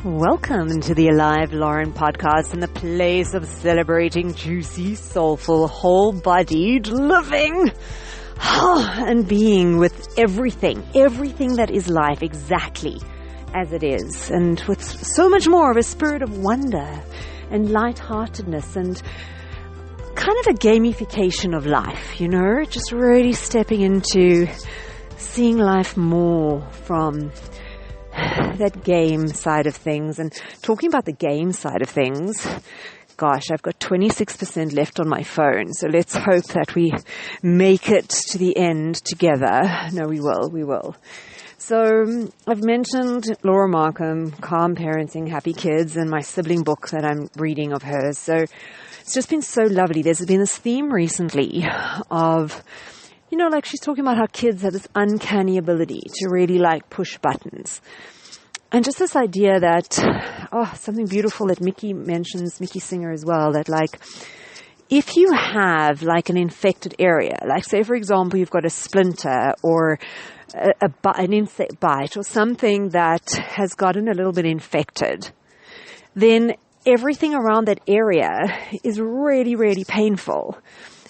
Welcome to the Alive Loren Podcast, in the place of celebrating juicy, soulful, whole-bodied living and being with everything that is life exactly as it is, and with so much more of a spirit of wonder and lightheartedness and kind of a gamification of life, just really stepping into seeing life more from that game side of things. And talking about the game side of things, gosh, I've got 26% left on my phone, so let's hope that we make it to the end together. No, we will. So I've mentioned Laura Markham, Calm Parenting, Happy Kids, and my sibling book that I'm reading of hers. So it's just been so lovely. There's been this theme recently of, like she's talking about how kids have this uncanny ability to really push buttons. And just this idea that, something beautiful that Mickey mentions, Mickey Singer as well, that if you have an infected area, say for example, you've got a splinter or an insect bite or something that has gotten a little bit infected, then everything around that area is really, really painful.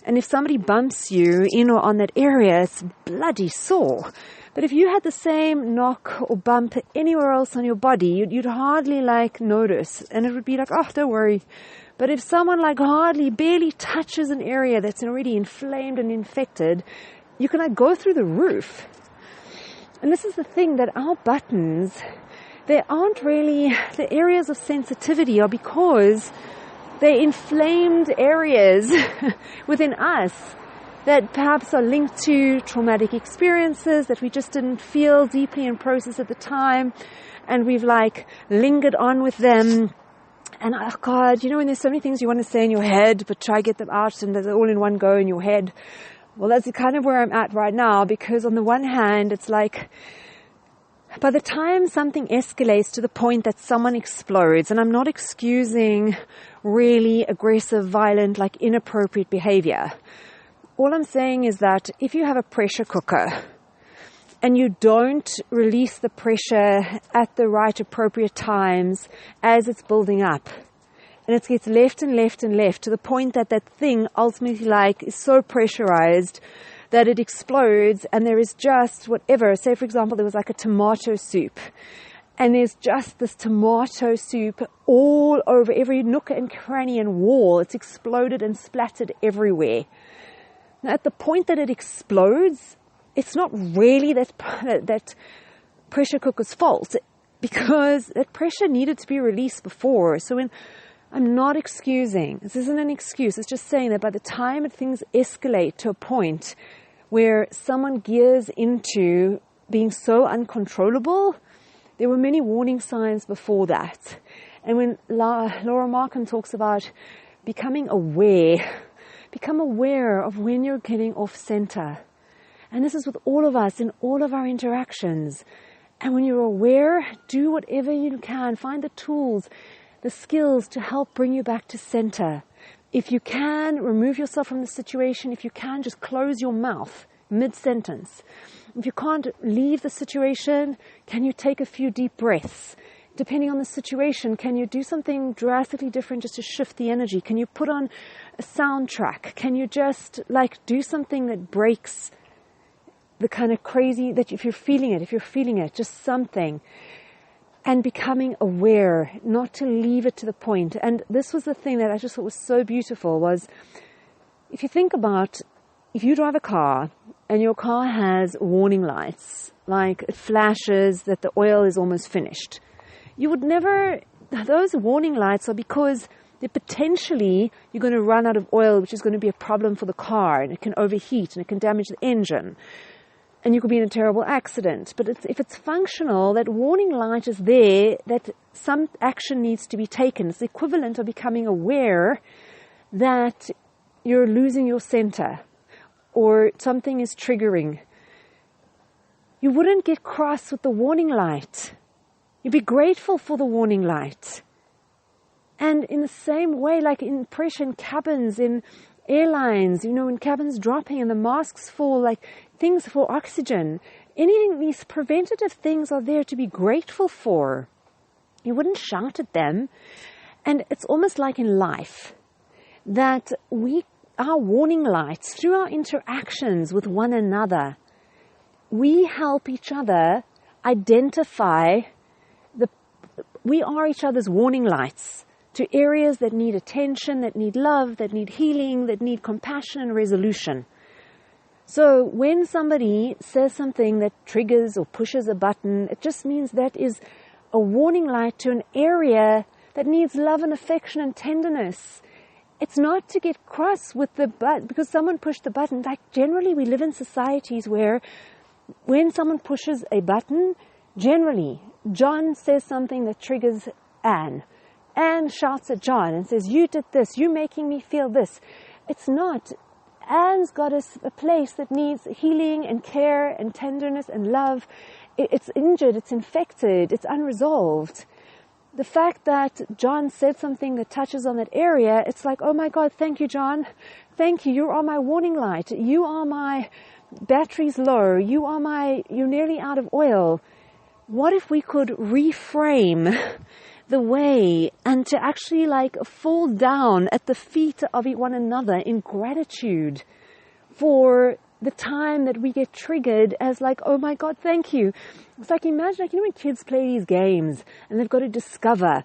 And if somebody bumps you in or on that area, it's bloody sore. But if you had the same knock or bump anywhere else on your body, you'd hardly notice. And it would be don't worry. But if someone barely touches an area that's already inflamed and infected, you can go through the roof. And this is the thing, that our buttons, they aren't really, the areas of sensitivity are because they're inflamed areas within us that perhaps are linked to traumatic experiences that we just didn't feel deeply and process at the time, and we've lingered on with them. And when there's so many things you want to say in your head, but try to get them out and they're all in one go in your head. Well, that's kind of where I'm at right now, because on the one hand, it's by the time something escalates to the point that someone explodes, and I'm not excusing really aggressive, violent, inappropriate behavior. All I'm saying is that if you have a pressure cooker and you don't release the pressure at the right appropriate times as it's building up, and it gets left and left and left to the point that that thing ultimately is so pressurized that it explodes, and there is just whatever. Say, for example, there was a tomato soup, and there's just this tomato soup all over every nook and cranny and wall. It's exploded and splattered everywhere. Now, at the point that it explodes, it's not really that pressure cooker's fault, because that pressure needed to be released before. So I'm not excusing. This isn't an excuse. It's just saying that by the time things escalate to a point where someone gears into being so uncontrollable, there were many warning signs before that. And when Laura Markham talks about becoming aware, become aware of when you're getting off center. And this is with all of us in all of our interactions. And when you're aware, do whatever you can. Find the tools, the skills to help bring you back to center. If you can, remove yourself from the situation. If you can, just close your mouth mid-sentence. If you can't leave the situation, can you take a few deep breaths? Depending on the situation, can you do something drastically different just to shift the energy? Can you put on a soundtrack? Can you just do something that breaks the kind of crazy, that if you're feeling it, just something. And becoming aware, not to leave it to the point. And this was the thing that I just thought was so beautiful, was if you think about, if you drive a car and your car has warning lights, it flashes that the oil is almost finished. You would never, those warning lights are because potentially you're going to run out of oil, which is going to be a problem for the car, and it can overheat and it can damage the engine. And you could be in a terrible accident. But if it's functional, that warning light is there, that some action needs to be taken. It's the equivalent of becoming aware that you're losing your center or something is triggering. You wouldn't get cross with the warning light. You'd be grateful for the warning light. And in the same way, in pressure in cabins, in airlines, when cabins dropping and the masks fall, things for oxygen, anything, these preventative things are there to be grateful for. You wouldn't shout at them. And it's almost like in life that our warning lights, through our interactions with one another, we help each other identify we are each other's warning lights to areas that need attention, that need love, that need healing, that need compassion and resolution. So when somebody says something that triggers or pushes a button, it just means that is a warning light to an area that needs love and affection and tenderness. It's not to get cross with the button because someone pushed the button. Like generally we live in societies where when someone pushes a button, generally John says something that triggers Anne. Anne shouts at John and says, you did this, you're making me feel this. It's not. Anne's got a place that needs healing and care and tenderness and love. It's injured, it's infected, it's unresolved. The fact that John said something that touches on that area, it's like, oh my God, thank you, John. Thank you. You are my warning light. You are my battery's low. You're nearly out of oil. What if we could reframe the way and to actually fall down at the feet of one another in gratitude for the time that we get triggered as oh my God, thank you. It's imagine when kids play these games and they've got to discover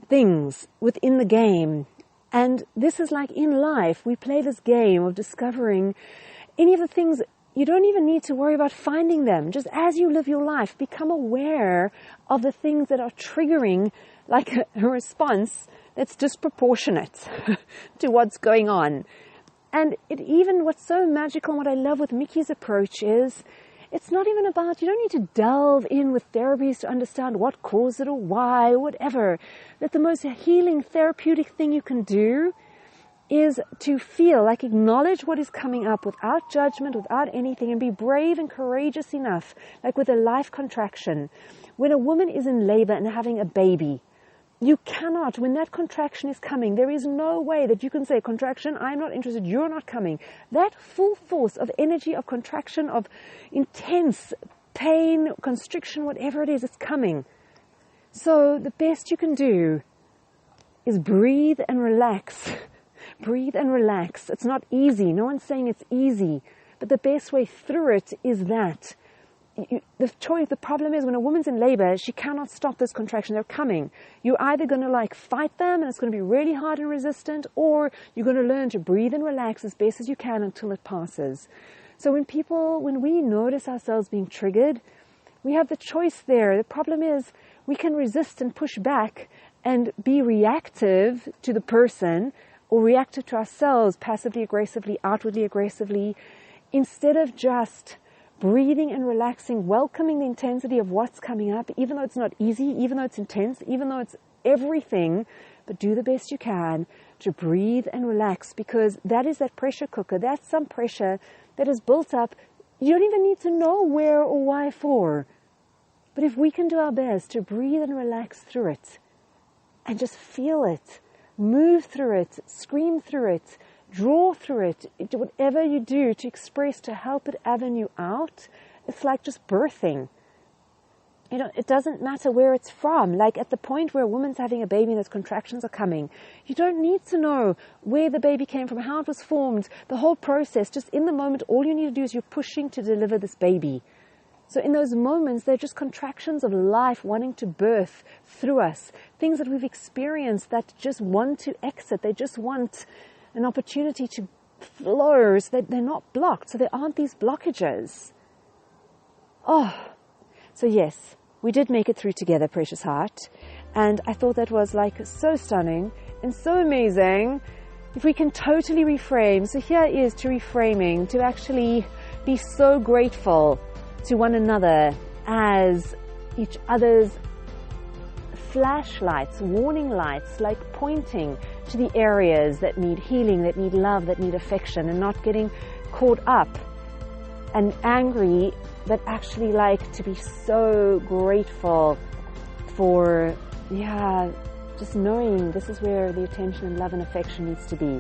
things within the game. And this is in life, we play this game of discovering any of the things. You don't even need to worry about finding them. Just as you live your life, become aware of the things that are triggering a response that's disproportionate to what's going on. And what's so magical and what I love with Mickey's approach is it's not even about, you don't need to delve in with therapies to understand what caused it or why or whatever. That the most healing therapeutic thing you can do is to feel, acknowledge what is coming up without judgment, without anything, and be brave and courageous enough, with a life contraction. When a woman is in labor and having a baby, you cannot, when that contraction is coming, there is no way that you can say, contraction, I'm not interested, you're not coming. That full force of energy, of contraction, of intense pain, constriction, whatever it is, it's coming. So the best you can do is breathe and relax. Breathe and relax. It's not easy. No one's saying it's easy. But the best way through it is that. The problem is when a woman's in labor, she cannot stop this contraction. They're coming. You're either going to fight them and it's going to be really hard and resistant, or you're going to learn to breathe and relax as best as you can until it passes. So when we notice ourselves being triggered, we have the choice there. The problem is we can resist and push back and be reactive to the person, or reactive to ourselves, passively aggressively, outwardly aggressively, instead of just breathing and relaxing, welcoming the intensity of what's coming up, even though it's not easy, even though it's intense, even though it's everything, but do the best you can to breathe and relax, because that is that pressure cooker. That's some pressure that is built up. You don't even need to know where or why for. But if we can do our best to breathe and relax through it and just feel it, move through it, scream through it, draw through it, whatever you do to express, to help it avenue out, it's just birthing. It doesn't matter where it's from. At the point where a woman's having a baby and those contractions are coming, you don't need to know where the baby came from, how it was formed, the whole process. Just in the moment, all you need to do is you're pushing to deliver this baby. So in those moments, they're just contractions of life wanting to birth through us. Things that we've experienced that just want to exit. They just want an opportunity to flow so that they're not blocked. So there aren't these blockages. So yes, we did make it through together, precious heart. And I thought that was so stunning and so amazing. If we can totally reframe. So here is to reframing, to actually be so grateful to one another as each other's flashlights, warning lights, pointing to the areas that need healing, that need love, that need affection, and not getting caught up and angry, but actually to be so grateful for, just knowing this is where the attention and love and affection needs to be.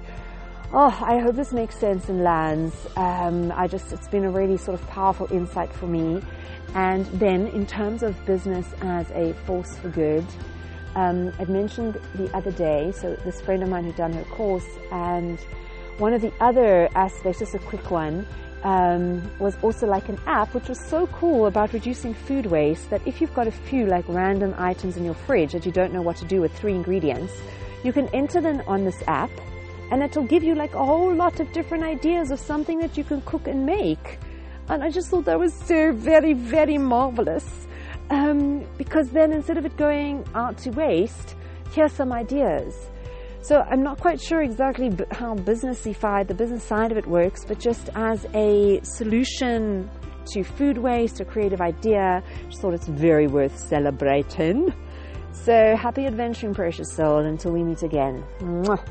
I hope this makes sense and lands. It's been a really sort of powerful insight for me. And then in terms of business as a force for good, I'd mentioned the other day, so this friend of mine who'd done her course, and one of the other aspects, just a quick one, was also like an app, which was so cool about reducing food waste, that if you've got a few like random items in your fridge that you don't know what to do with 3 ingredients, you can enter them on this app, and it'll give you like a whole lot of different ideas of something that you can cook and make. And I just thought that was so very, very marvelous, because then instead of it going out to waste, here's some ideas. So I'm not quite sure exactly how business-ified the business side of it works, but just as a solution to food waste, a creative idea, I just thought it's very worth celebrating. So happy adventuring, precious soul, until we meet again. Mwah.